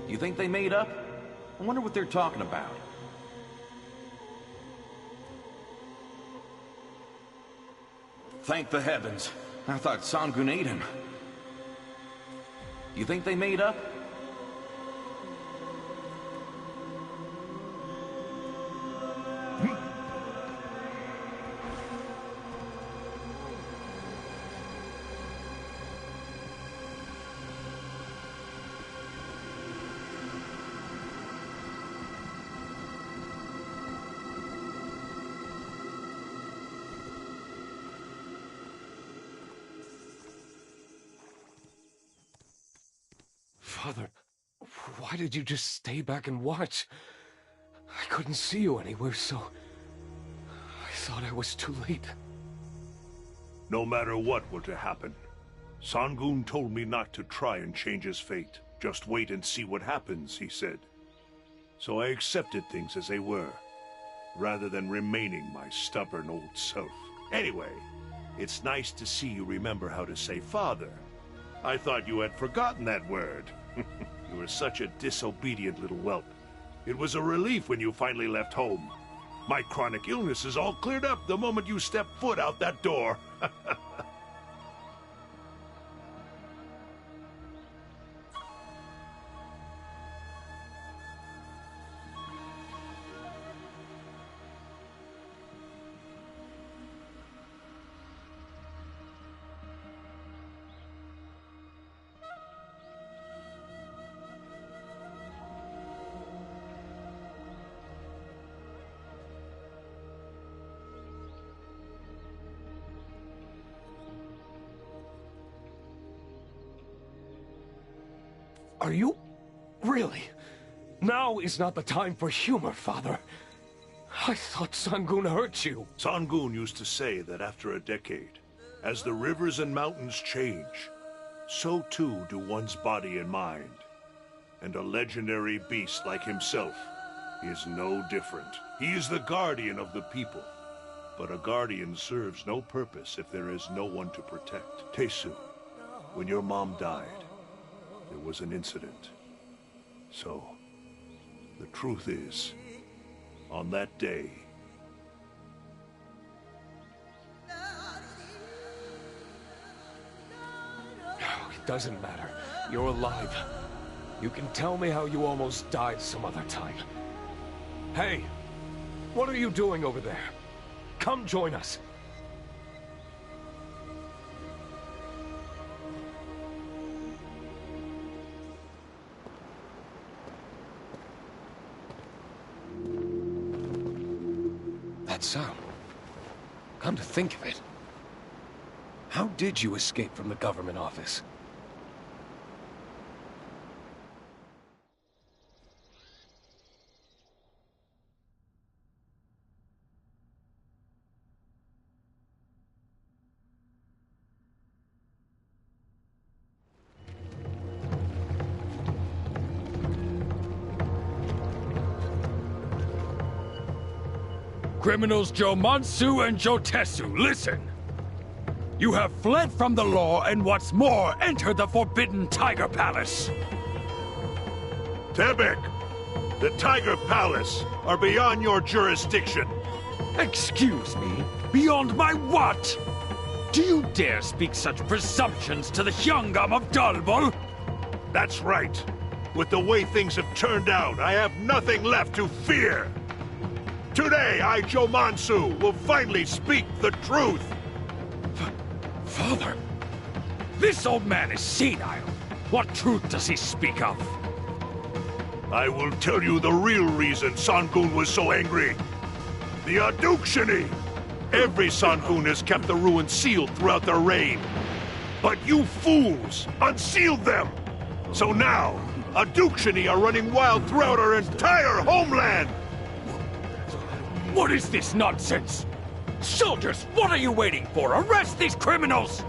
You think they made up? I wonder what they're talking about. Thank the heavens. I thought Sangun ate him. You think they made up? Father, why did you just stay back and watch? I couldn't see you anywhere, so I thought I was too late. No matter what were to happen, Sangun told me not to try and change his fate. Just wait and see what happens, he said. So I accepted things as they were, rather than remaining my stubborn old self. Anyway, it's nice to see you remember how to say father. I thought you had forgotten that word. You were such a disobedient little whelp. It was a relief when you finally left home. My chronic illness is all cleared up the moment you stepped foot out that door. Are you... really? Now is not the time for humor, Father. I thought Sangun hurt you. Sangun used to say that after a decade, as the rivers and mountains change, so too do one's body and mind. And a legendary beast like himself is no different. He is the guardian of the people. But a guardian serves no purpose if there is no one to protect. Tesu, when your mom died, there was an incident. So, the truth is, on that day... It doesn't matter. You're alive. You can tell me how you almost died some other time. Hey, what are you doing over there? Come join us. That sound. Come to think of it. How did you escape from the government office? Criminals Jomansu and Jotesu, listen! You have fled from the law and what's more, entered the Forbidden Tiger Palace! Tebek! The Tiger Palace are beyond your jurisdiction! Excuse me? Beyond my what? Do you dare speak such presumptions to the Hyangam of Bdo Loml? That's right. With the way things have turned out, I have nothing left to fear! Today, I, Jomansu, will finally speak the truth! Father, this old man is senile. What truth does he speak of? I will tell you the real reason Sangun was so angry. The Oduksini! Every Sangun has kept the ruins sealed throughout their reign. But you fools unsealed them! So now, Oduksini are running wild throughout our entire homeland! What is this nonsense? Soldiers, what are you waiting for? Arrest these criminals!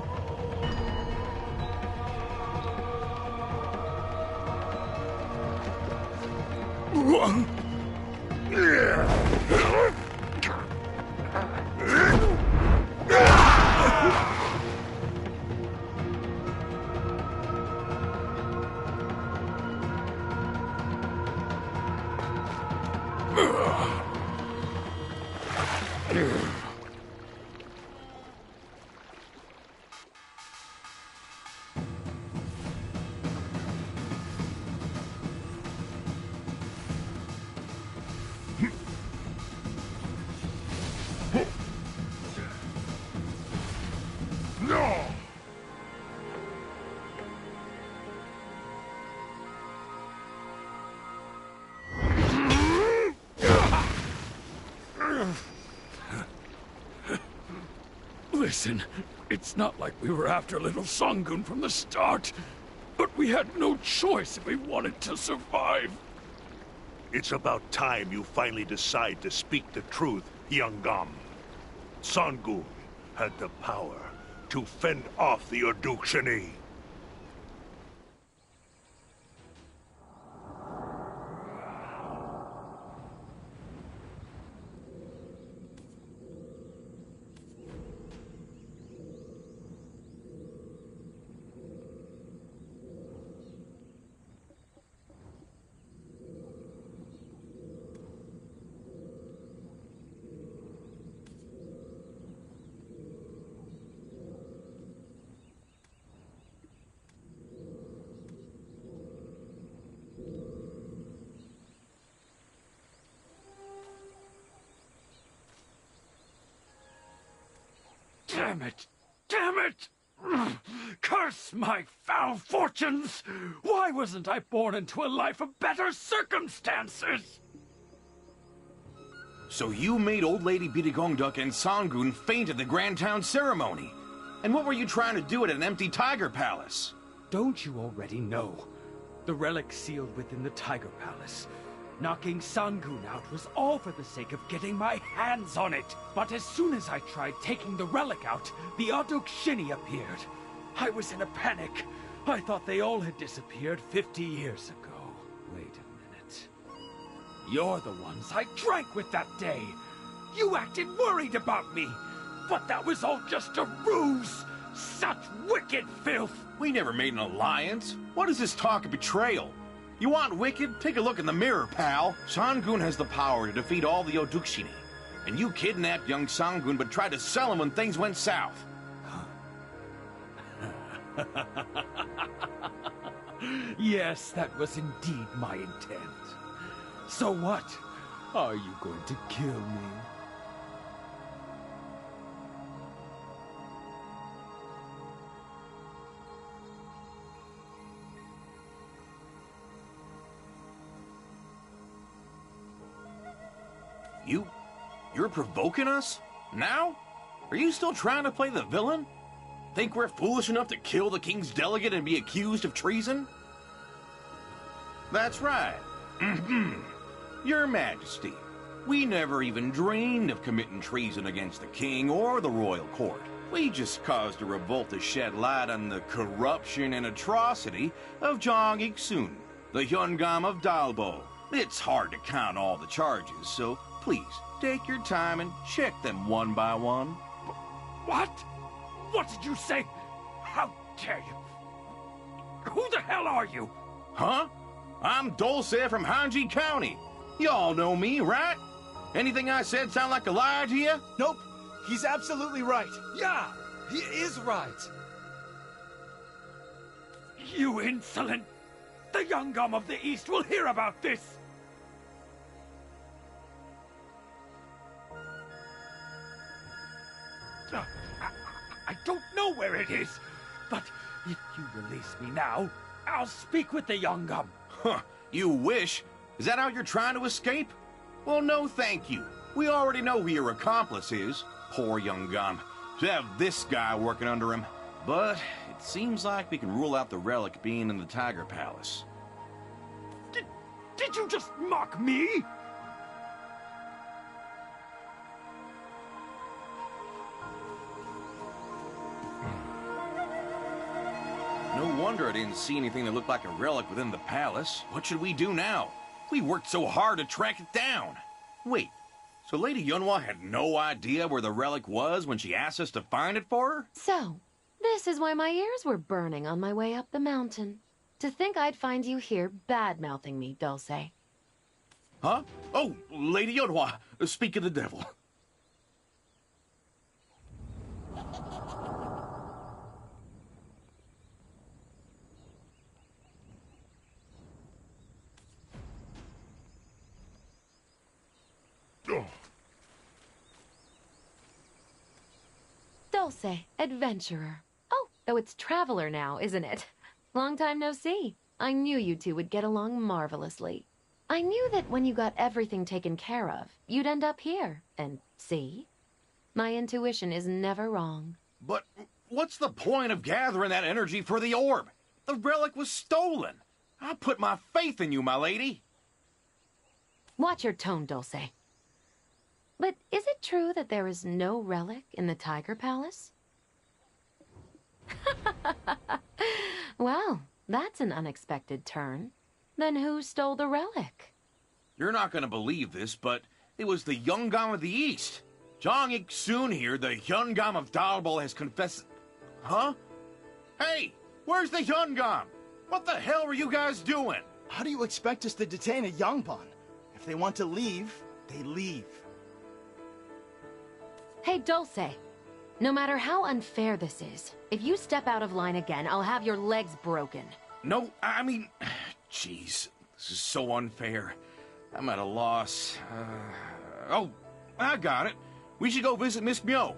Listen, it's not like we were after little Sangun from the start, but we had no choice if we wanted to survive. It's about time you finally decide to speak the truth, Yangam. Sangun had the power to fend off the Oduksini. Damn it! Damn it! Curse my foul fortunes! Why wasn't I born into a life of better circumstances? So you made old lady Bidagongduk and Sangun faint at the Grand Town ceremony. And what were you trying to do at an empty tiger palace? Don't you already know? The relic sealed within the Tiger Palace. Knocking Sangun out was all for the sake of getting my hands on it. But as soon as I tried taking the relic out, the Oduksini appeared. I was in a panic. I thought they all had disappeared 50 years ago. Wait a minute. You're the ones I drank with that day. You acted worried about me. But that was all just a ruse. Such wicked filth. We never made an alliance. What is this talk of betrayal? You want wicked? Take a look in the mirror, pal. Sangun has the power to defeat all the Oduksini. And you kidnapped young Sangun but tried to sell him when things went south. Yes, that was indeed my intent. So what? Are you going to kill me? You're provoking us? Now? Are you still trying to play the villain? Think we're foolish enough to kill the king's delegate and be accused of treason? That's right. Your Majesty, we never even dreamed of committing treason against the king or the royal court. We just caused a revolt to shed light on the corruption and atrocity of Jong Ik-sun, the Hyungam of Dalbo. It's hard to count all the charges, so please, take your time and check them one by one. What? What did you say? How dare you? Who the hell are you? Huh? I'm Dulce from Hanji County. Y'all know me, right? Anything I said sound like a lie to you? Nope. He's absolutely right. Yeah, he is right. You insolent! The Yungam of the East will hear about this! I don't know where it is, but if you release me now, I'll speak with the Yungam. Huh, you wish? Is that how you're trying to escape? Well, no thank you. We already know who your accomplice is. Poor Yungam. To have this guy working under him. But it seems like we can rule out the relic being in the Tiger Palace. Did you just mock me? No wonder I didn't see anything that looked like a relic within the palace. What should we do now? We worked so hard to track it down. Wait, so Lady Yunhua had no idea where the relic was when she asked us to find it for her? So, this is why my ears were burning on my way up the mountain. To think I'd find you here bad-mouthing me, Dulce. Huh? Oh, Lady Yonhua, speak of the devil. Dulce, adventurer. Oh, though it's traveler now, isn't it? Long time no see. I knew you two would get along marvelously. I knew that when you got everything taken care of, you'd end up here. And see? My intuition is never wrong. But what's the point of gathering that energy for the orb? The relic was stolen. I put my faith in you, my lady. Watch your tone, Dulce. But is it true that there is no relic in the Tiger Palace? Well, that's an unexpected turn. Then who stole the relic? You're not gonna believe this, but it was the Yungam of the East. Jong Ik-soon here, the Yungam of Dalbol, has confessed... Huh? Hey, where's the Yungam? What the hell are you guys doing? How do you expect us to detain a Yangban? If they want to leave, they leave. Hey, Dulce. No matter how unfair this is, if you step out of line again, I'll have your legs broken. No, I mean... Jeez, this is so unfair. I'm at a loss. Oh, I got it. We should go visit Miss Myo.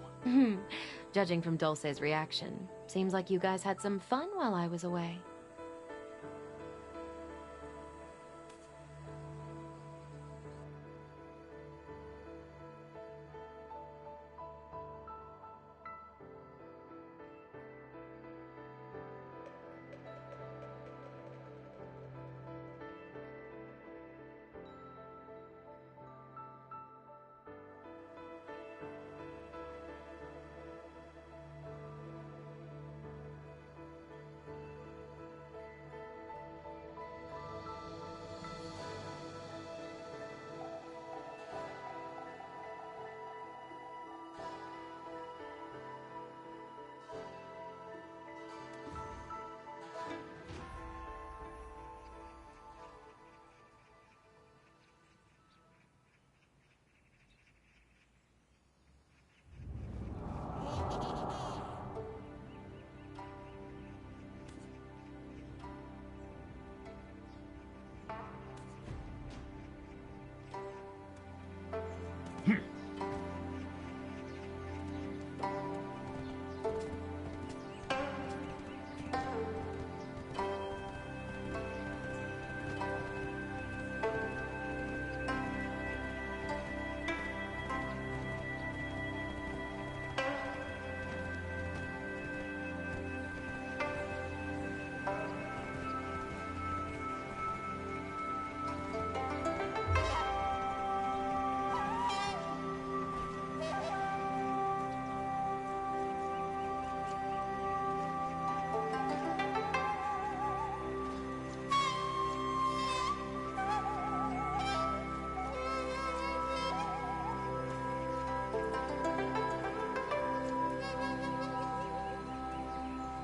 Judging from Dulce's reaction, seems like you guys had some fun while I was away.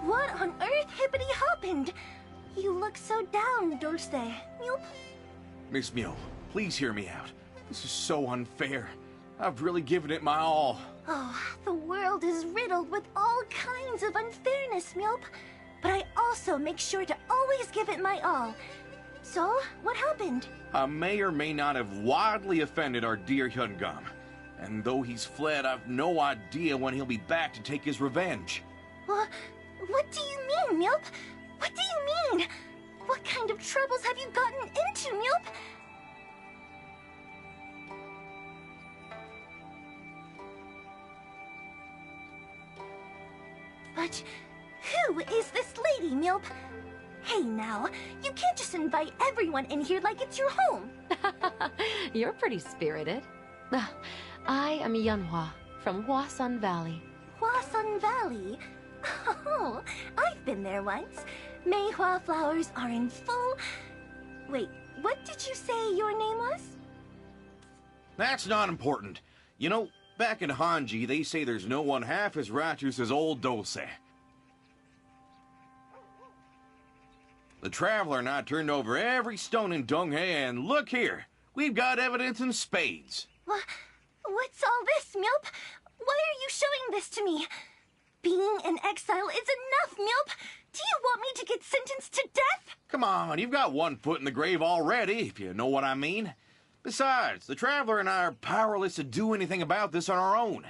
What on earth hippity happened? You look so down, Dulce. Yup. Miss Myo, please hear me out. This is so unfair. I've really given it my all. Oh, the world is riddled with all kinds of unfairness, Myope. But I also make sure to always give it my all. So, what happened? I may or may not have wildly offended our dear Hyungam. And though he's fled, I've no idea when he'll be back to take his revenge. What do you mean, Myope? What do you mean? What kind of troubles have you gotten into, Myope? But who is this lady, Myope? Hey now, you can't just invite everyone in here like it's your home. You're pretty spirited. I am Yunhua from Hwasun Valley. Hwasun Valley? Oh, I've been there once. Meihua flowers are in full... Wait, what did you say your name was? That's not important. You know, back in Hanji, they say there's no one half as righteous as old Dulce. The Traveler and I turned over every stone in Donghae, and look here. We've got evidence in spades. What's all this, Milp? Why are you showing this to me? Being an exile is enough, Milp! Do you want me to get sentenced to death? Come on, you've got one foot in the grave already, if you know what I mean. Besides, the Traveler and I are powerless to do anything about this on our own.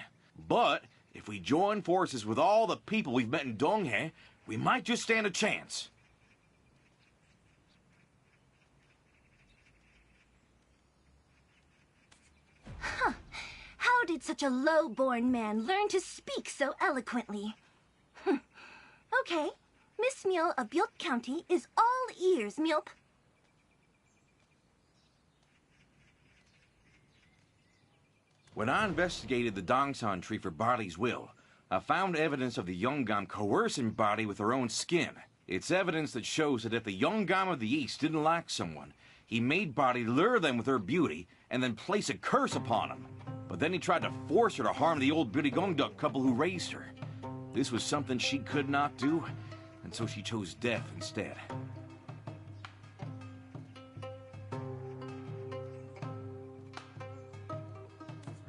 But if we join forces with all the people we've met in Donghae, we might just stand a chance. Huh. How did such a low-born man learn to speak so eloquently? Okay, Miss Mule of Bylk County is all ears, Milp. When I investigated the Dongsan tree for Bodi's will, I found evidence of the Yeongam coercing Body with her own skin. It's evidence that shows that if the Yeongam of the East didn't like someone, he made Body lure them with her beauty and then place a curse upon him. But then he tried to force her to harm the old Birigongduk couple who raised her. This was something she could not do, and so she chose death instead.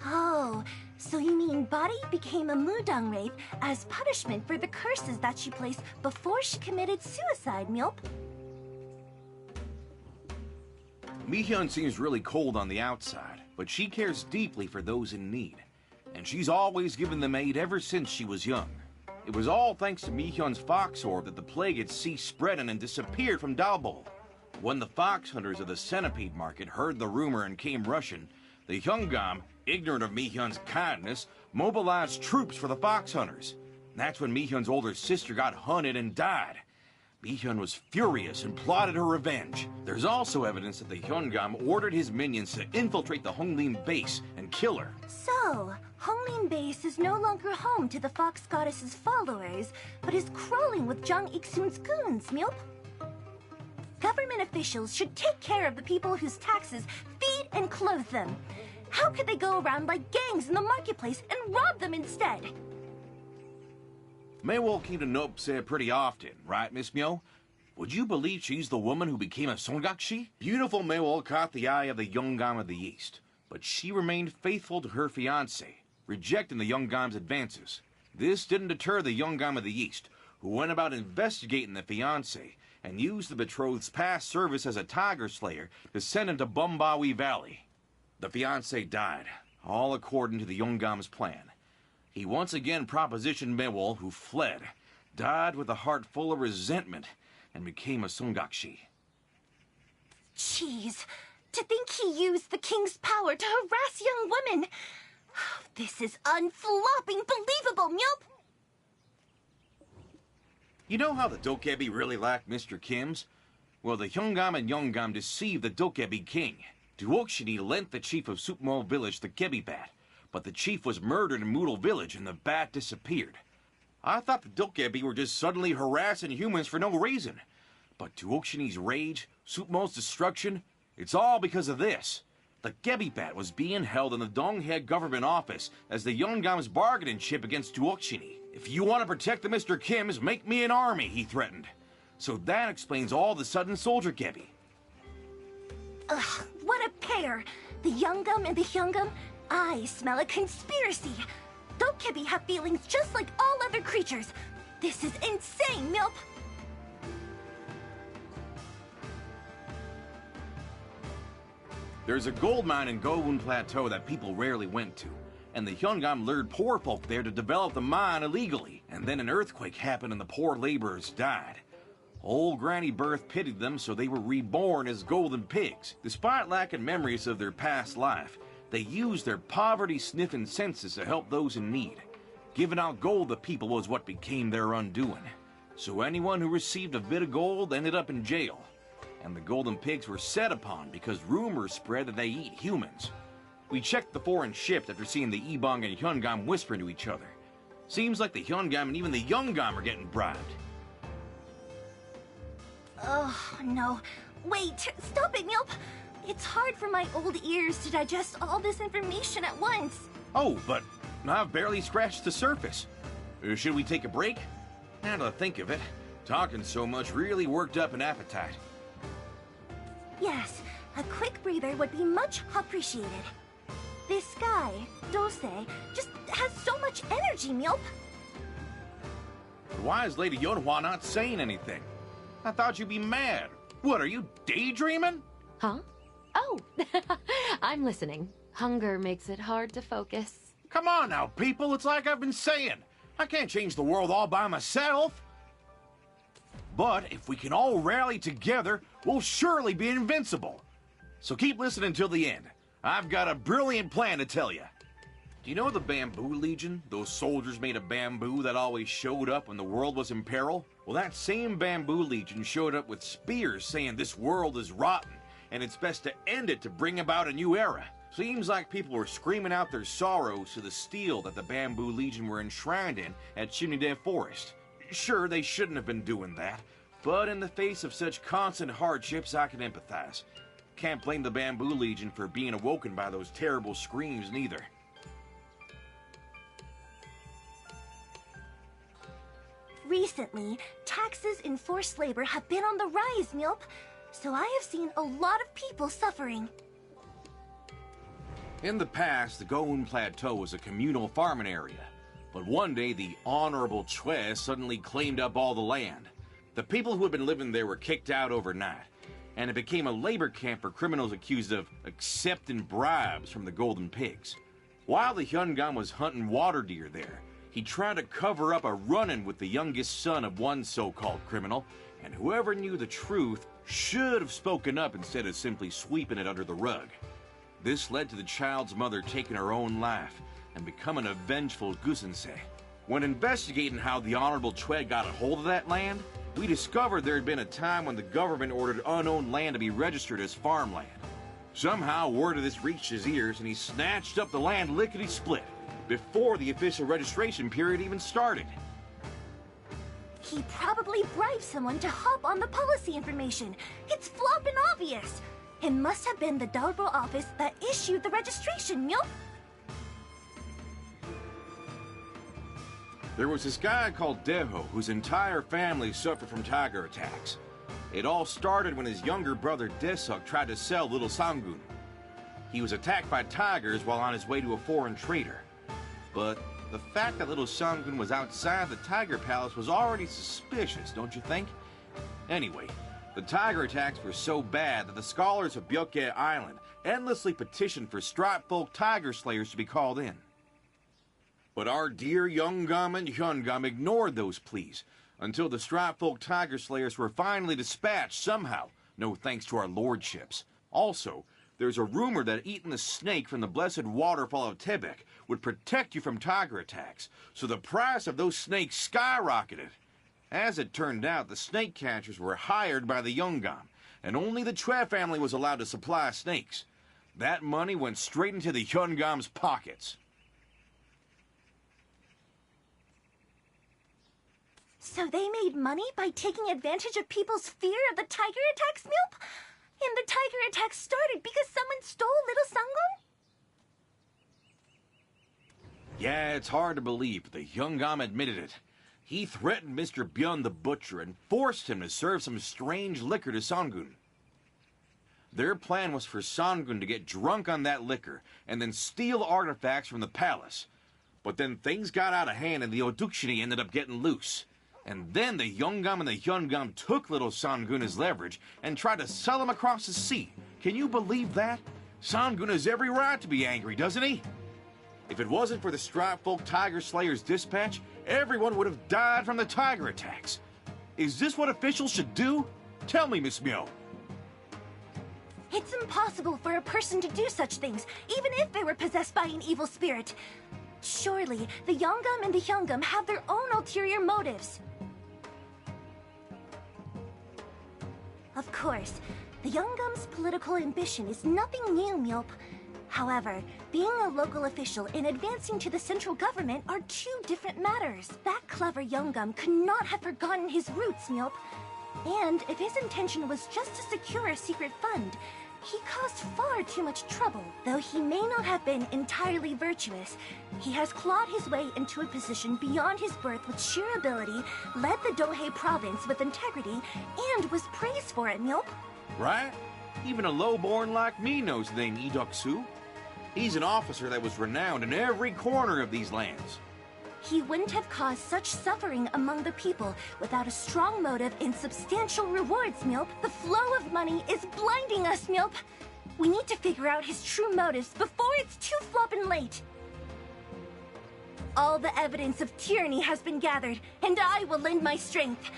Oh, so you mean Body became a Mudang wraith as punishment for the curses that she placed before she committed suicide, Milp? Mi-hyun seems really cold on the outside, but she cares deeply for those in need. And she's always given them aid ever since she was young. It was all thanks to Mi-hyun's fox orb that the plague had ceased spreading and disappeared from Dalbol. When the fox hunters of the centipede market heard the rumor and came rushing, the Yeongam, ignorant of Mi-hyun's kindness, mobilized troops for the fox hunters. That's when Mi-hyun's older sister got hunted and died. Mi-hyun was furious and plotted her revenge. There's also evidence that the Yeongam ordered his minions to infiltrate the Honglin base and kill her. So, Honglin base is no longer home to the fox goddess's followers, but is crawling with Jang Ik-soon's goons, Milp. Government officials should take care of the people whose taxes feed and clothe them. How could they go around like gangs in the marketplace and rob them instead? Maywol came to Nopse pretty often, right, Miss Myo? Would you believe she's the woman who became a Songgakshi? Beautiful Maywol caught the eye of the Yeongam of the East, but she remained faithful to her fiancé, rejecting the Yeongam's advances. This didn't deter the Yeongam of the East, who went about investigating the fiancé and used the betrothed's past service as a tiger slayer to send him to Bumbawi Valley. The fiancé died, all according to the Yeongam's plan. He once again propositioned Maywol, who fled, died with a heart full of resentment, and became a Songgakshi. Jeez, to think he used the king's power to harass young women. This is unflopping believable, Milp! You know how the Dokkaebi really liked Mr. Kim's? Well, the Yeongam and Yeongam deceived the Dokkaebi king. Duokshini lent the chief of Supmo village the Gebi bat, but the chief was murdered in Moodle village and the bat disappeared. I thought the Dokkaebi were just suddenly harassing humans for no reason. But Duokshini's rage, Supmo's destruction, it's all because of this. The Gebi bat was being held in the Donghae government office as the Yeongam's bargaining chip against Duokshini. If you want to protect the Mr. Kims, make me an army, he threatened. So that explains all the sudden soldier Gebi. Ugh, what a pair! The Yeongam and the Hyungam, I smell a conspiracy. Dokkaebi have feelings just like all other creatures. This is insane, Milp! There's a gold mine in Gowon Plateau that people rarely went to, and the Yeongam lured poor folk there to develop the mine illegally, and then an earthquake happened and the poor laborers died. Old Granny Birth pitied them, so they were reborn as golden pigs. Despite lacking memories of their past life, they used their poverty-sniffing senses to help those in need. Giving out gold to people was what became their undoing. So anyone who received a bit of gold ended up in jail. And the golden pigs were set upon because rumors spread that they eat humans. We checked the foreign ships after seeing the Ebong and Hyungam whispering to each other. Seems like the Hyungam and even the Yeongam are getting bribed. Oh, no. Wait, stop it, Milp! It's hard for my old ears to digest all this information at once. Oh, but I've barely scratched the surface. Should we take a break? Now that I think of it, talking so much really worked up an appetite. Yes, A quick breather would be much appreciated. This guy, Dose, just has so much energy, Milp. Why is Lady Yonhua not saying anything? I thought you'd be mad. What, are you daydreaming? Huh? Oh, I'm listening. Hunger makes it hard to focus. Come on now, people. It's like I've been saying. I can't change the world all by myself. But if we can all rally together, we'll surely be invincible. So keep listening till the end. I've got a brilliant plan to tell you. Do you know the Bamboo Legion? Those soldiers made of bamboo that always showed up when the world was in peril? Well, that same Bamboo Legion showed up with spears saying this world is rotten, and it's best to end it to bring about a new era. Seems like people were screaming out their sorrows to the steel that the Bamboo Legion were enshrined in at Chimney Forest. Sure, they shouldn't have been doing that, but in the face of such constant hardships, I can empathize. Can't blame the Bamboo Legion for being awoken by those terrible screams, neither. Recently, taxes and forced labor have been on the rise, Milp. So I have seen a lot of people suffering. In the past, the Goun Plateau was a communal farming area. But one day, the Honorable Chue suddenly claimed up all the land. The people who had been living there were kicked out overnight, and it became a labor camp for criminals accused of accepting bribes from the Golden Pigs. While the Hyungam was hunting water deer there, he tried to cover up a run-in with the youngest son of one so-called criminal, and whoever knew the truth should have spoken up instead of simply sweeping it under the rug. This led to the child's mother taking her own life and becoming a vengeful Gusensei. When investigating how the Honorable Chue got a hold of that land, we discovered there had been a time when the government ordered unowned land to be registered as farmland. Somehow word of this reached his ears and he snatched up the land lickety-split before the official registration period even started. He probably bribed someone to hop on the policy information. It's flopping obvious. It must have been the Dalbo office that issued the registration, Milp. There was this guy called Deho, whose entire family suffered from tiger attacks. It all started when his younger brother Desuk tried to sell little Sangun. He was attacked by tigers while on his way to a foreign trader. But the fact that little Sangun was outside the Tiger Palace was already suspicious, don't you think? Anyway, the tiger attacks were so bad that the scholars of Byoke Island endlessly petitioned for striped folk tiger slayers to be called in. But our dear Youngam and Hyungam ignored those pleas until the striped folk tiger slayers were finally dispatched somehow, no thanks to our lordships. Also, there's a rumor that eating the snake from the blessed waterfall of Tebek would protect you from tiger attacks, so the price of those snakes skyrocketed. As it turned out, the snake catchers were hired by the Youngam, and only the Chue family was allowed to supply snakes. That money went straight into the Hyungam's pockets. So they made money by taking advantage of people's fear of the tiger attacks, Milp? And the tiger attacks started because someone stole little Sangun? Yeah, it's hard to believe, but the Hyungam admitted it. He threatened Mr. Byun the Butcher and forced him to serve some strange liquor to Sangun. Their plan was for Sangun to get drunk on that liquor and then steal artifacts from the palace. But then things got out of hand and the Oduksini ended up getting loose. And then the Youngam and the Hyungam took little Sangun as leverage and tried to sell him across the sea. Can you believe that? Sangun has every right to be angry, doesn't he? If it wasn't for the striped folk tiger slayers' dispatch, everyone would have died from the tiger attacks. Is this what officials should do? Tell me, Miss Myo. It's impossible for a person to do such things, even if they were possessed by an evil spirit. Surely, the Youngam and the Hyungam have their own ulterior motives. Of course, the Youngam's political ambition is nothing new, Milp. However, being a local official and advancing to the central government are two different matters. That clever Youngam could not have forgotten his roots, Milp. And if his intention was just to secure a secret fund, he caused far too much trouble. Though he may not have been entirely virtuous, he has clawed his way into a position beyond his birth with sheer ability, led the Dohei province with integrity, and was praised for it, Milp. Right? Even a lowborn like me knows the name Idoksu. He's an officer that was renowned in every corner of these lands. He wouldn't have caused such suffering among the people without a strong motive and substantial rewards, Milp. The flow of money is blinding us, Milp. We need to figure out his true motives before it's too floppin' late. All the evidence of tyranny has been gathered, and I will lend my strength.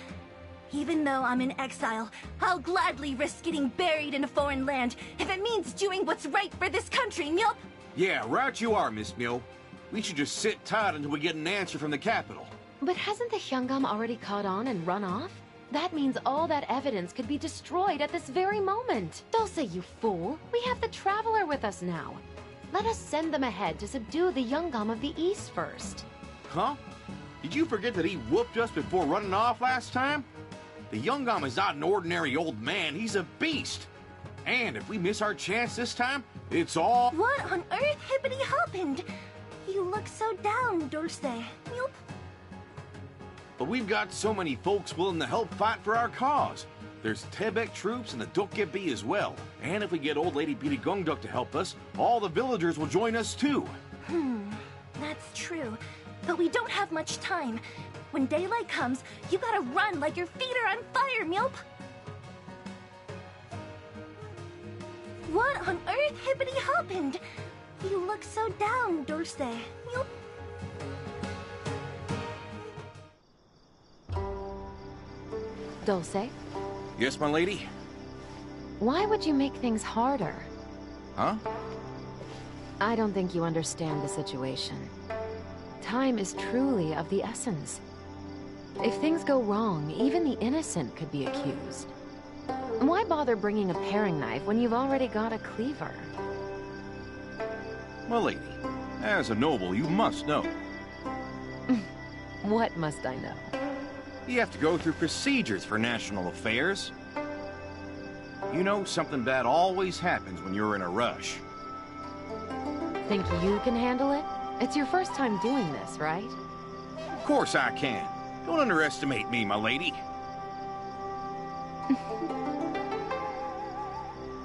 Even though I'm in exile, I'll gladly risk getting buried in a foreign land if it means doing what's right for this country, Milp. Yeah, right you are, Miss Mule. We should just sit tight until we get an answer from the capital. But hasn't the Hyungam already caught on and run off? That means all that evidence could be destroyed at this very moment. Dulce, you fool. We have the Traveler with us now. Let us send them ahead to subdue the Hyungam of the East first. Huh? Did you forget that he whooped us before running off last time? The Hyungam is not an ordinary old man, he's a beast. And if we miss our chance this time, it's all... What on earth hippity happened? You look so down, Dulce. Milp. But we've got so many folks willing to help fight for our cause. There's Tebek troops and the Dokkebi as well. And if we get old lady Bidi Gungduk to help us, all the villagers will join us too. That's true. But we don't have much time. When daylight comes, you gotta run like your feet are on fire, Milp. What on earth hippity happened? You look so down, Dulce. Milp. Dulce, Yes, my lady? why would you make things harder? Huh? I don't think you understand the situation. Time is truly of the essence. If things go wrong, even the innocent could be accused. Why bother bringing a paring knife when you've already got a cleaver? My lady, as a noble, you must know. What must I know? You have to go through procedures for national affairs. You know, something bad always happens when you're in a rush. Think you can handle it? It's your first time doing this, right? Of course I can. Don't underestimate me, my lady.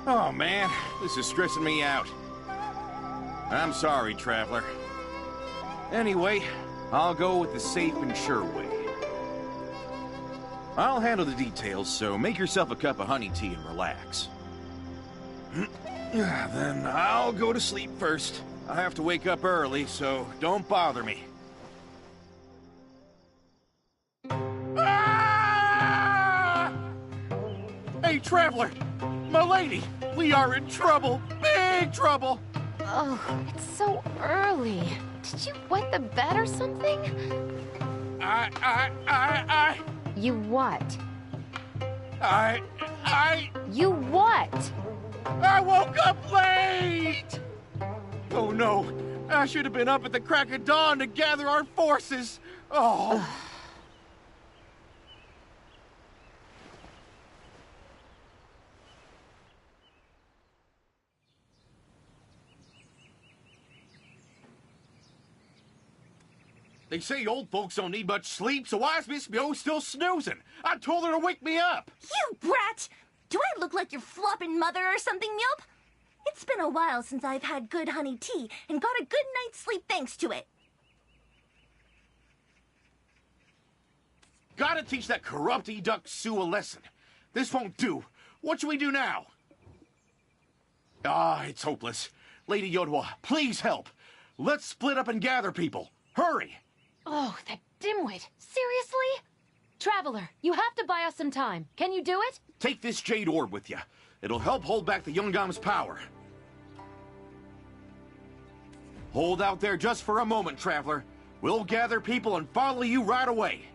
Oh, man, this is stressing me out. I'm sorry, Traveler. Anyway, I'll go with the safe and sure way. I'll handle the details, so make yourself a cup of honey tea and relax. Then I'll go to sleep first. I have to wake up early, so don't bother me. Ah! Hey, Traveler! My lady! We are in trouble! Big trouble! Oh, it's so early. Did you wet the bed or something? You what? You what? I woke up late! Oh no, I should have been up at the crack of dawn to gather our forces. Oh. They say old folks don't need much sleep, so why is Miss Mio still snoozing? I told her to wake me up. You brat! Do I look like your flopping mother or something, Milp? It's been a while since I've had good honey tea and got a good night's sleep thanks to it. Gotta teach that corrupt Idoksu a lesson. This won't do. What should we do now? It's hopeless. Lady Yodwa, please help. Let's split up and gather people. Hurry! Oh, that dimwit. Seriously? Traveler, you have to buy us some time. Can you do it? Take this jade orb with you. It'll help hold back the Hyungam's power. Hold out there just for a moment, Traveler. We'll gather people and follow you right away.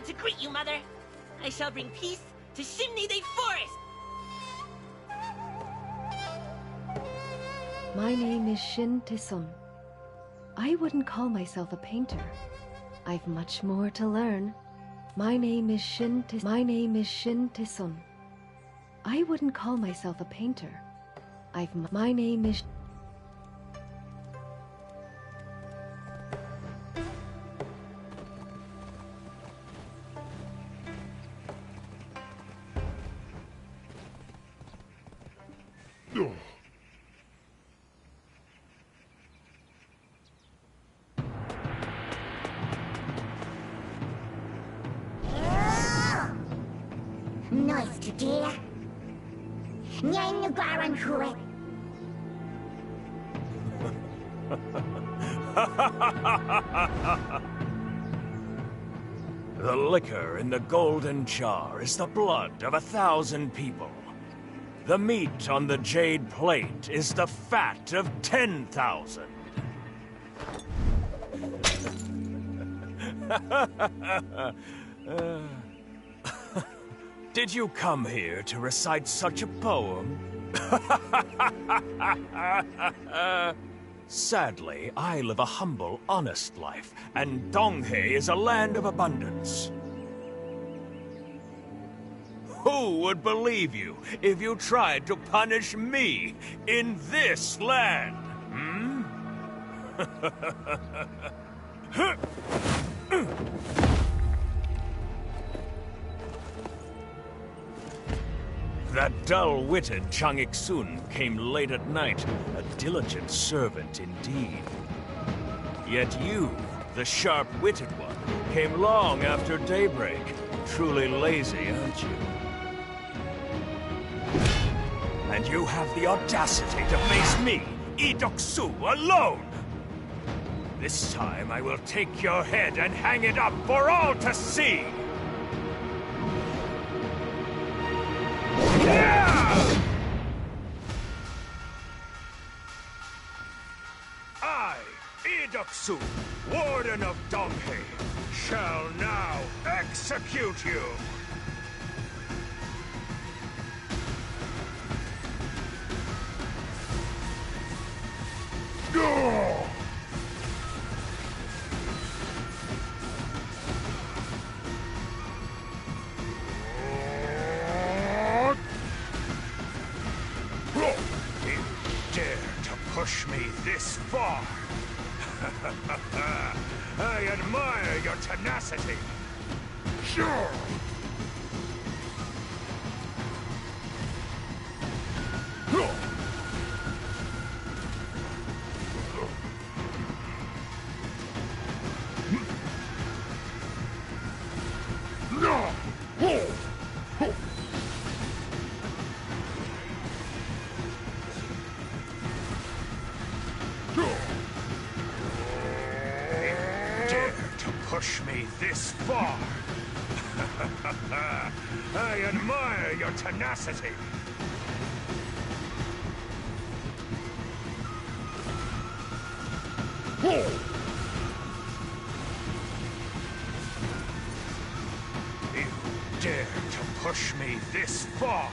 time to greet you, Mother. I shall bring peace to Chimney Day Forest. My name is Shin Tisun. I wouldn't call myself a painter. I've much more to learn. My name is Shin Tisun. I wouldn't call myself a painter. My name is... Nice to dear. Nyan Nugaran Huet. The liquor in the golden jar is the blood of 1,000 people. The meat on the jade plate is the fat of 10,000. Did you come here to recite such a poem? Sadly, I live a humble, honest life, and Donghae is a land of abundance. Who would believe you if you tried to punish me in this land? Hmm? That dull-witted Chang Ik-sun came late at night, a diligent servant indeed. Yet you, the sharp-witted one, came long after daybreak. Truly lazy, aren't you? And you have the audacity to face me, Idoksu, alone! This time I will take your head and hang it up for all to see! I, Idoksu, Warden of Donghae, shall now execute you! Push me this far. I admire your tenacity. Sure. Push me this far. I admire your tenacity. You dare to push me this far.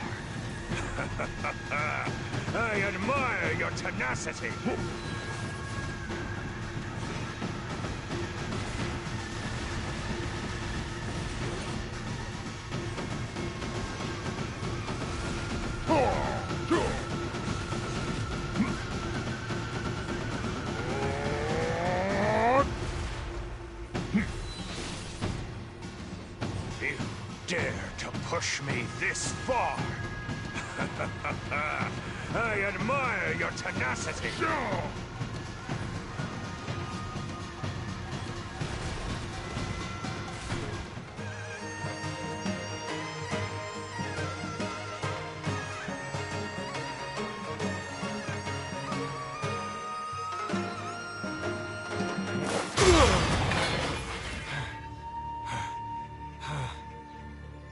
I admire your tenacity. Dare to push me this far. I admire your tenacity.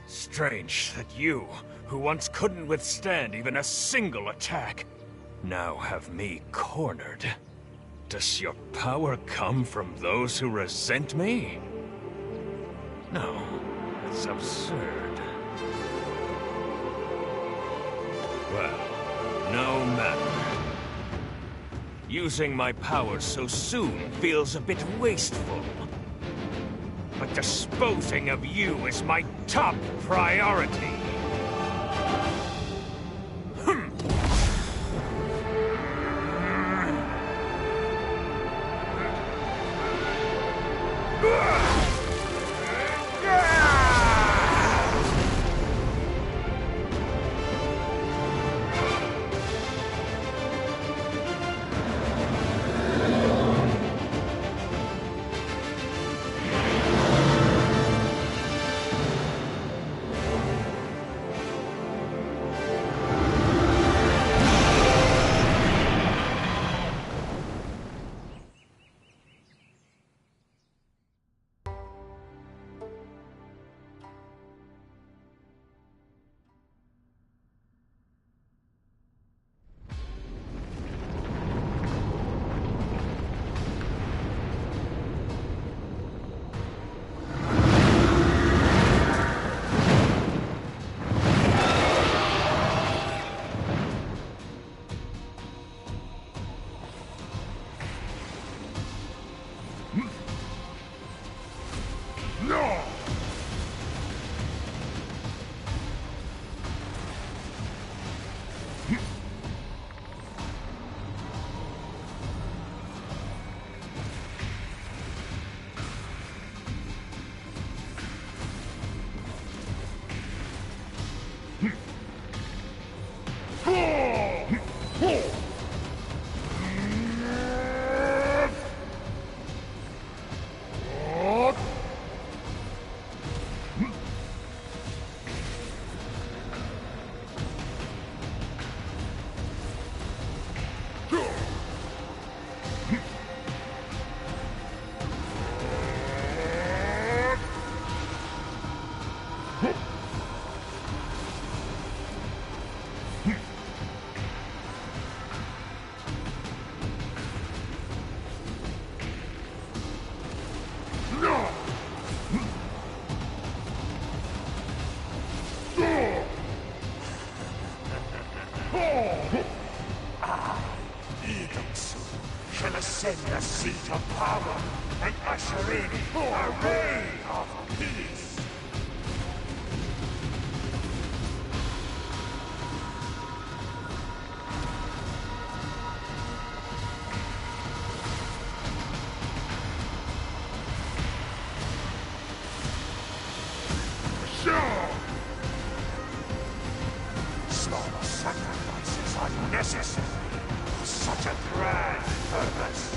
Strange that you, who once couldn't withstand even a single attack, now have me cornered. Does your power come from those who resent me? No. It's absurd. Well, no matter. Using my powers so soon feels a bit wasteful. But disposing of you is my top priority. Ascend the seat of power and usher in a reign of peace. Small sacrifices are necessary for such a grand purpose.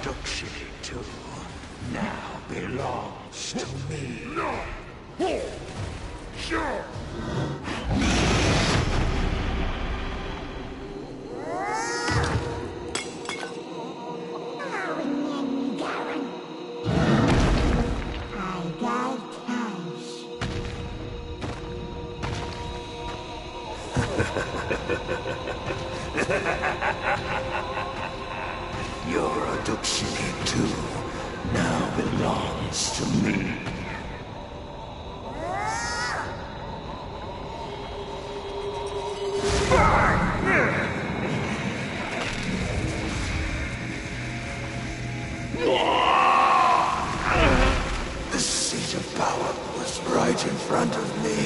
Oduksini too now belongs to me. Sure. Your Oduksini too now belongs to me. The seat of power was right in front of me.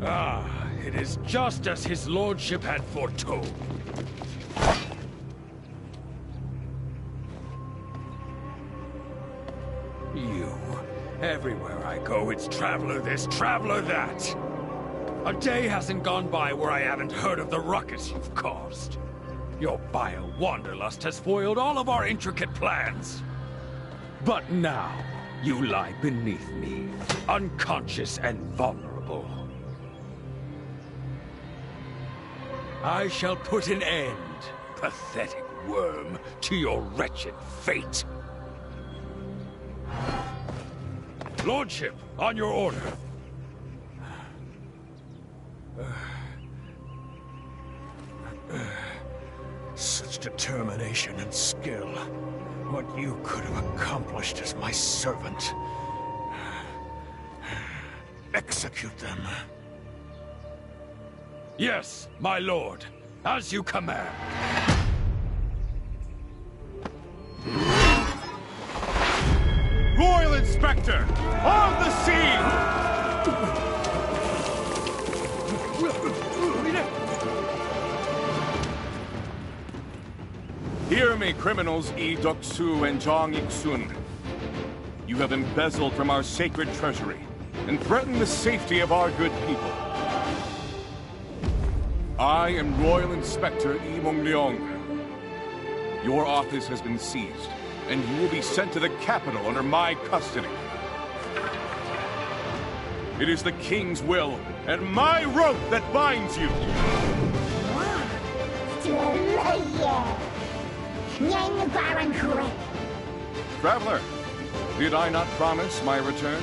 Ah, it is just as his lordship had foretold. You. Everywhere I go, it's traveler this, traveler that. A day hasn't gone by where I haven't heard of the ruckus you've caused. Your vile wanderlust has foiled all of our intricate plans. But now, you lie beneath me, unconscious and vulnerable. I shall put an end, pathetic worm, to your wretched fate. Lordship, on your order. Such determination and skill. What you could have accomplished as my servant. Execute them. Yes, my lord. As you command. Royal Inspector! On the scene! Hear me, criminals Idoksu and Jong Ik-sun. You have embezzled from our sacred treasury and threatened the safety of our good people. I am Royal Inspector Lee Mong-leong. Your office has been seized, and you will be sent to the capital under my custody. It is the king's will and my rope that binds you. Traveler, did I not promise my return?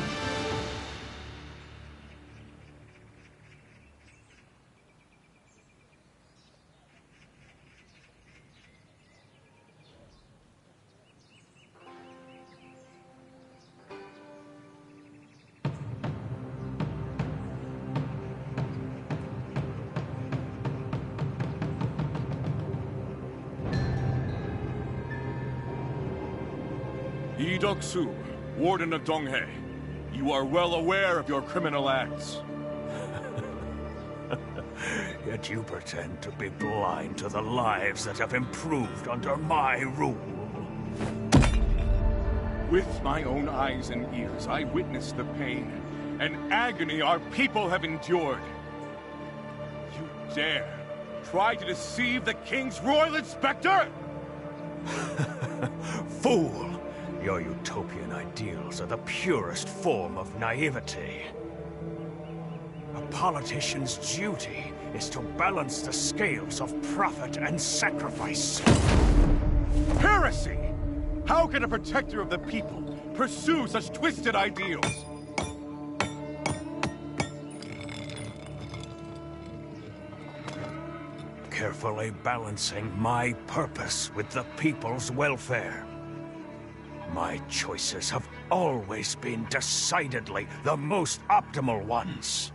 Idoksu, Warden of Donghae, you are well aware of your criminal acts. Yet you pretend to be blind to the lives that have improved under my rule. With my own eyes and ears, I witnessed the pain and agony our people have endured. You dare try to deceive the King's Royal Inspector? Fool! Your utopian ideals are the purest form of naivety. A politician's duty is to balance the scales of profit and sacrifice. Heresy! How can a protector of the people pursue such twisted ideals? Carefully balancing my purpose with the people's welfare. My choices have always been decidedly the most optimal ones.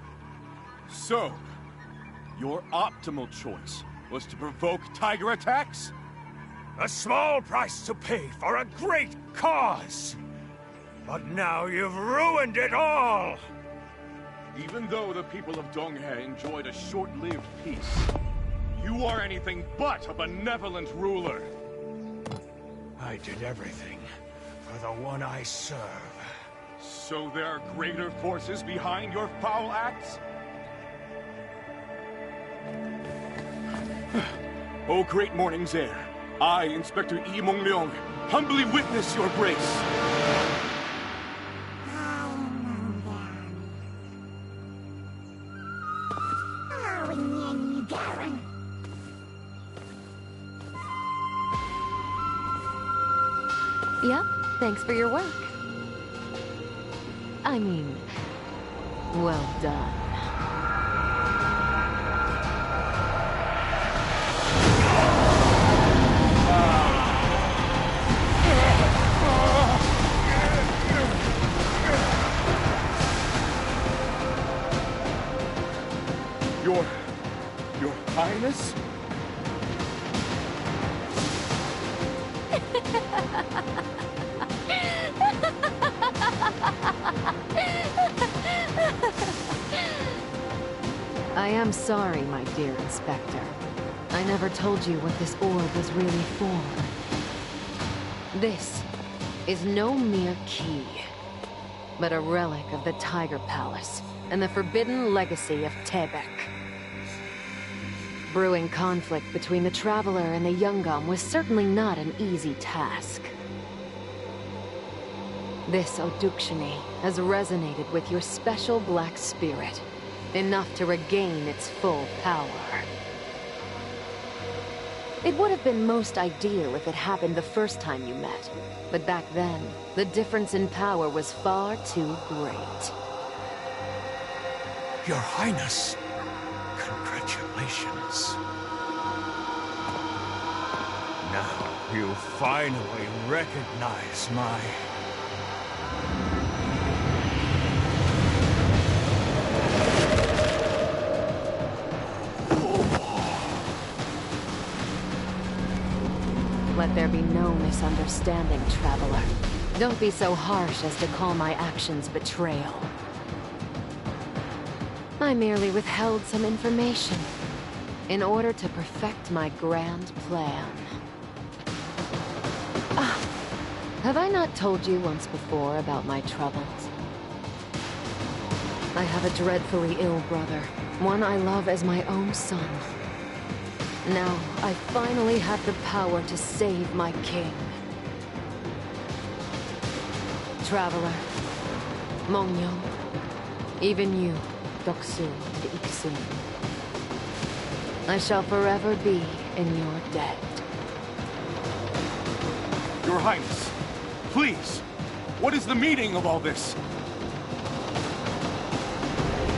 So, your optimal choice was to provoke tiger attacks? A small price to pay for a great cause! But now you've ruined it all! Even though the people of Donghae enjoyed a short-lived peace, you are anything but a benevolent ruler. I did everything for the one I serve. So there are greater forces behind your foul acts? O great morning's heir, I, Inspector Yi Mongmyong, humbly witness your grace. Yep, thanks for your work. I mean, well done. Your Highness? I am sorry, my dear Inspector. I never told you what this orb was really for. This is no mere key, but a relic of the Tiger Palace and the forbidden legacy of Tebek. Brewing conflict between the Traveler and the Yungam was certainly not an easy task. This Oduksini has resonated with your special black spirit, enough to regain its full power. It would have been most ideal if it happened the first time you met, but back then, the difference in power was far too great. Your Highness, congratulations. Now you finally recognize my... Let there be no misunderstanding, Traveler. Don't be so harsh as to call my actions betrayal. I merely withheld some information in order to perfect my grand plan. Have I not told you once before about my troubles? I have a dreadfully ill brother, one I love as my own son. Now, I finally have the power to save my king. Traveler, Mongmyong, even you, Doksu and Iksun. I shall forever be in your debt. Your Highness, please, what is the meaning of all this?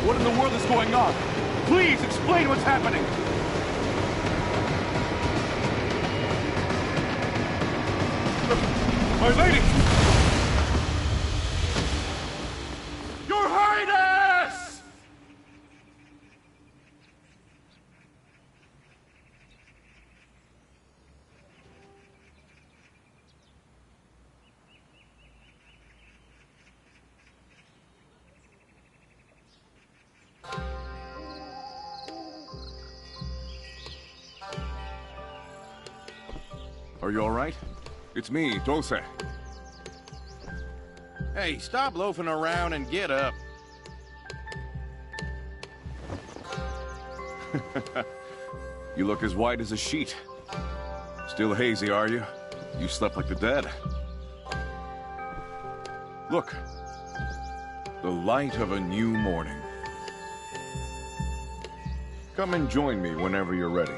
What in the world is going on? Please explain what's happening! My lady! Your Highness! Are you all right? It's me, Dose. Hey, stop loafing around and get up. You look as white as a sheet. Still hazy, are you? You slept like the dead. Look. The light of a new morning. Come and join me whenever you're ready.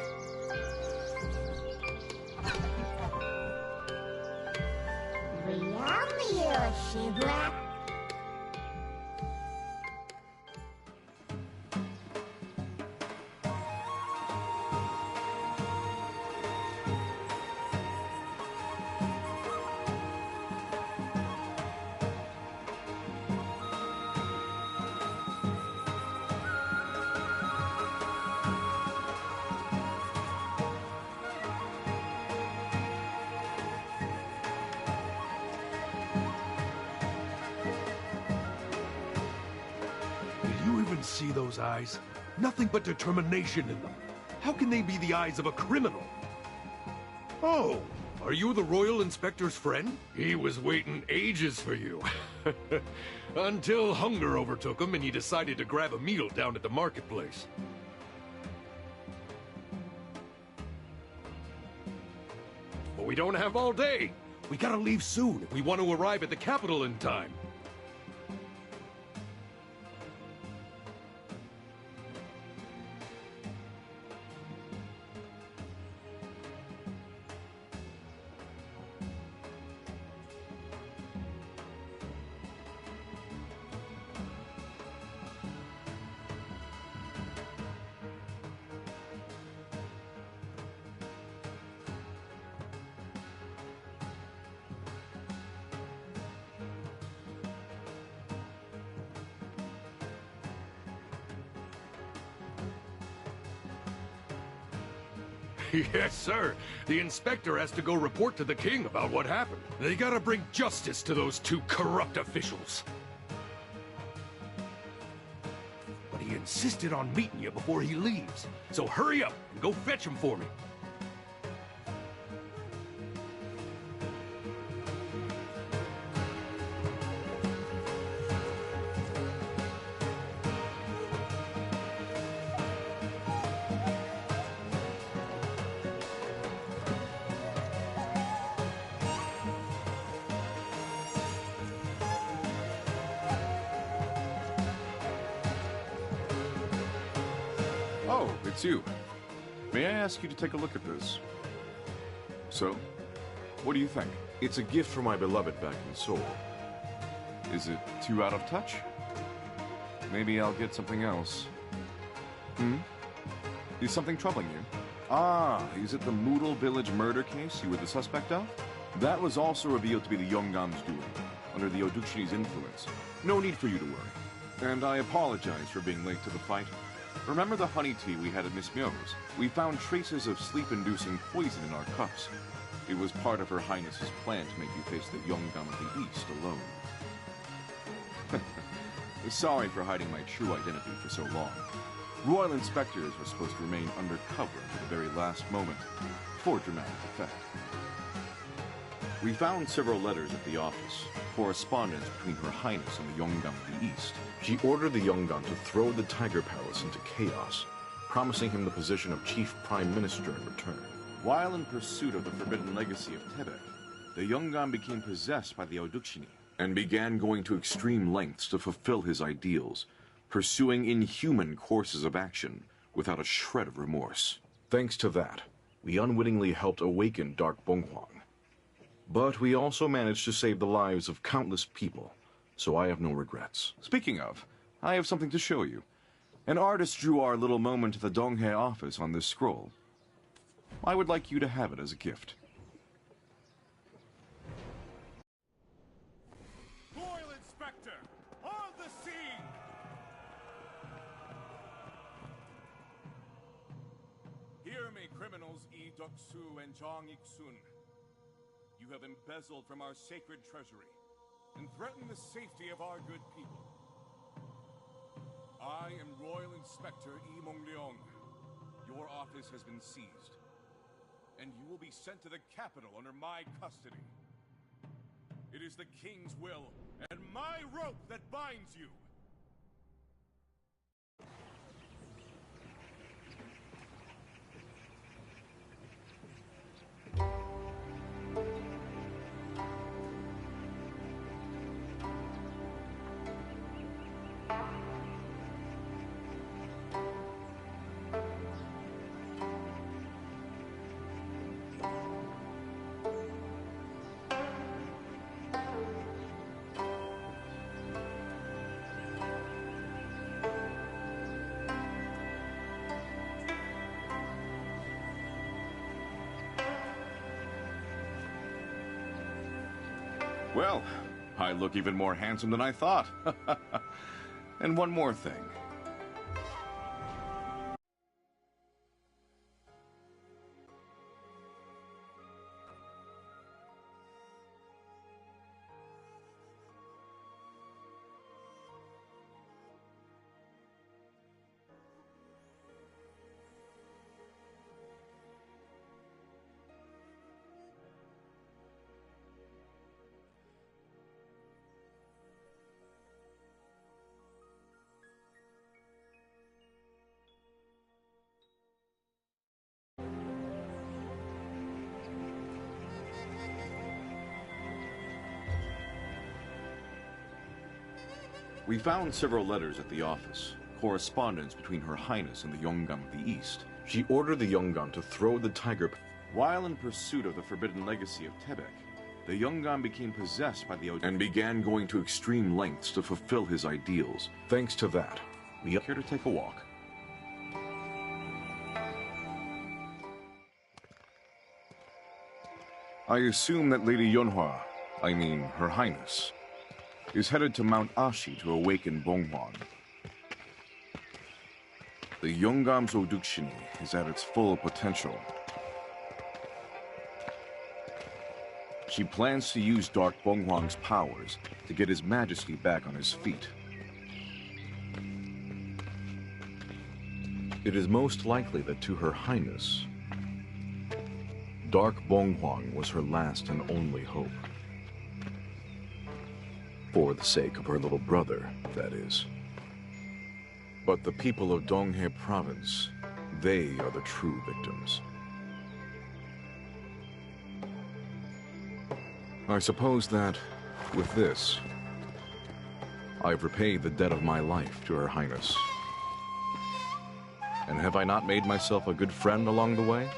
even see those eyes? Nothing but determination in them. How can they be the eyes of a criminal? Oh, are you the Royal Inspector's friend? He was waiting ages for you. Until hunger overtook him and he decided to grab a meal down at the marketplace. But we don't have all day. We gotta leave soon if we want to arrive at the capital in time. Yes, sir. The inspector has to go report to the king about what happened. They gotta bring justice to those two corrupt officials. But he insisted on meeting you before he leaves. So hurry up and go fetch him for me. Oh, it's you. May I ask you to take a look at this? So, what do you think? It's a gift from my beloved back in Seoul. Is it too out of touch? Maybe I'll get something else. Is something troubling you? Ah, is it the Moodle Village murder case you were the suspect of? That was also revealed to be the Yongam's doing, under the Oduksini's influence. No need for you to worry. And I apologize for being late to the fight. Remember the honey tea we had at Miss Myo's? We found traces of sleep-inducing poison in our cups. It was part of Her Highness's plan to make you face the Yongam of the East alone. Sorry for hiding my true identity for so long. Royal inspectors were supposed to remain undercover to the very last moment, for dramatic effect. We found several letters at the office, correspondence between Her Highness and the Yongam of the East. She ordered the Yongam to throw the Tiger Palace into chaos, promising him the position of Chief Prime Minister in return. While in pursuit of the forbidden legacy of Tebek, the Yongam became possessed by the Oduksini and began going to extreme lengths to fulfill his ideals, pursuing inhuman courses of action without a shred of remorse. Thanks to that, we unwittingly helped awaken Dark Bonghwang. But we also managed to save the lives of countless people, so I have no regrets. Speaking of, I have something to show you. An artist drew our little moment at the Donghae office on this scroll. I would like you to have it as a gift. Royal Inspector, on the scene! Hear me, criminals Doksu and Jong Ik-sun. You have embezzled from our sacred treasury and threatened the safety of our good people. I am Royal Inspector Yi Mong-leong. Your office has been seized, and you will be sent to the capital under my custody. It is the king's will and my rope that binds you. Well, I look even more handsome than I thought. And one more thing. We found several letters at the office, correspondence between Her Highness and the Yongan of the East. She ordered the Yongan to throw the tiger. While in pursuit of the forbidden legacy of Tebek, the Yongan became possessed by the and began going to extreme lengths to fulfill his ideals. Thanks to that, we are here to take a walk. I assume that Lady Yonhua, Her Highness, is headed to Mount Ashi to awaken Bonghwan. The Yongam's Oduksini is at its full potential. She plans to use Dark Bonghwan's powers to get His Majesty back on his feet. It is most likely that to Her Highness, Dark Bonghwan was her last and only hope. For the sake of her little brother, that is. But the people of Donghae Province, they are the true victims. I suppose that, with this, I've repaid the debt of my life to Her Highness. And have I not made myself a good friend along the way?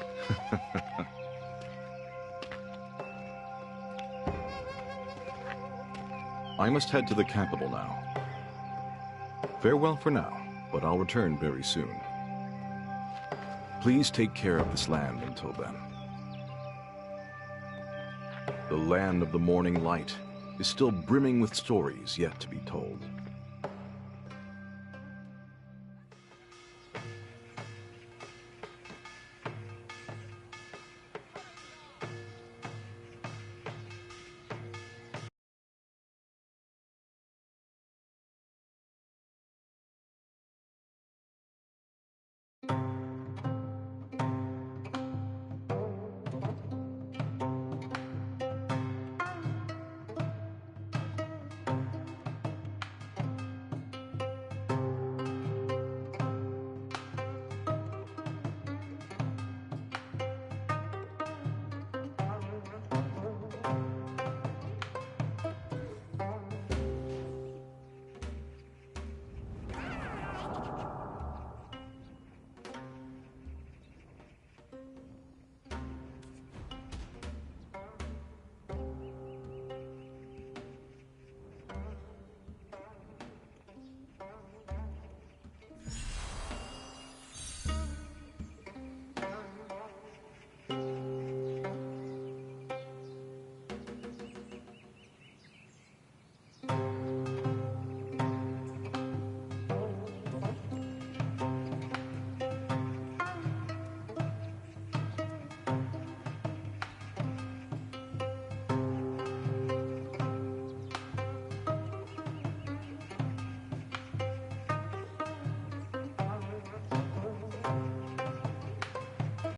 I must head to the capital now. Farewell for now, but I'll return very soon. Please take care of this land until then. The land of the morning light is still brimming with stories yet to be told.